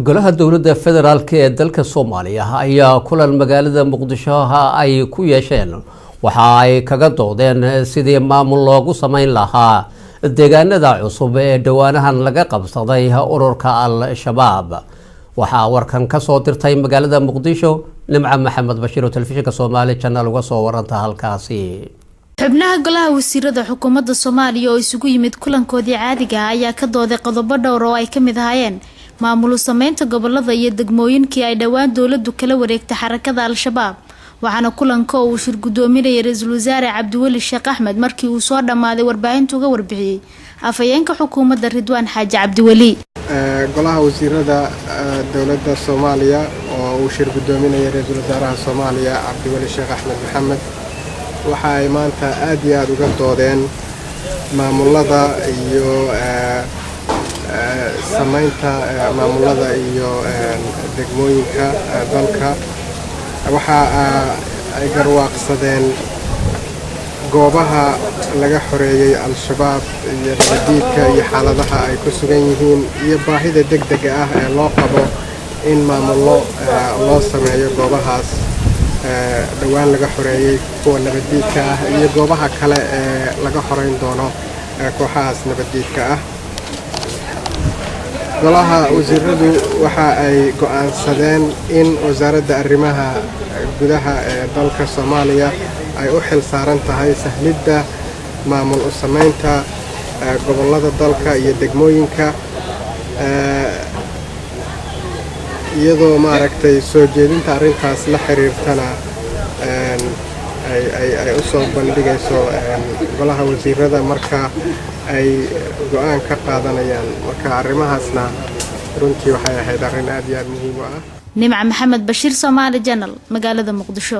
golaha dowladda federaalka ee dalka Soomaaliya ayaa kulan magaalada Muqdisho ay ku yeesheen waxa ay kaga doodeen sidii maamul loogu sameyn lahaa deegaanada cusub ee dhawaanahan laga qabsaday ururka Al-Shabaab. waxaa warkan ka soo dirtay magaalada Muqdisho Nimca Maxamed Bashiir oo telefishinka Soomaali channel uga soo waranta halkaasi. xubnaha golaha wasiirada xukuumadda Soomaaliya oo isugu yimid kulankoodii caadiga ah ayaa ka dooday qodobo dhowr oo ay kamid ahaayeen maamul sameynta gobolada iyo degmooyinkii ay dhawaan dawladdu kala wareegtay xarakada Al-Shabaab. waxaana kulanka uu shir gudoominayay Ra'iisul Wasaare Cabdiweli Sheekh Axmed markii uu soo dhamaaday warbaahinta uga warbixiyay afayeenka xukuumadda Ridwaan Xaaji Cabdiweli. golaha wasiirada dawladda Soomaaliya oo uu shir gudoominayay Ra'iisul Wasaaraha Soomaaliya Cabdiweli Sheekh Axmed Maxamed waxa ay maanta aad iyo aad uga doodeen maamulada iyo sameynta maamulada iyo degmooyinka dalka. waxa ay garwaaqsadeen goobaha laga xoreeyay Al-Shabaab iyo nabadiidka iyo xaaladaha ay ku sugan yihiin iyo baahida degdega ah ee loo qabo in maamullo loo sameeyo goobahaas dhawaan laga xoreeyay kuwa nabadiidka ah iyo goobaha kale ee laga xoreyn doono kooxahaas nabadiidka ah. golaha wasiiradu waxa ay go'aansadeen in wasaaradda arrimaha gudaha ee dalka Soomaaliya ay u xil saaran tahay sahlidda maamul u sameynta gobolada dalka iyo degmooyinka iyadoo maaragtay soo jeedinta arrintaas la xiriirtana ay u soo bandhigayso golaha wasiirada marka ay go'aan ka qaadanayaan. marka arrimahaasna runtii waxay ahayd arrin aad iyo aad muhiim u ah. Nimca Maxamed Bashiir, Soomaali Channel, magaalada Muqdisho.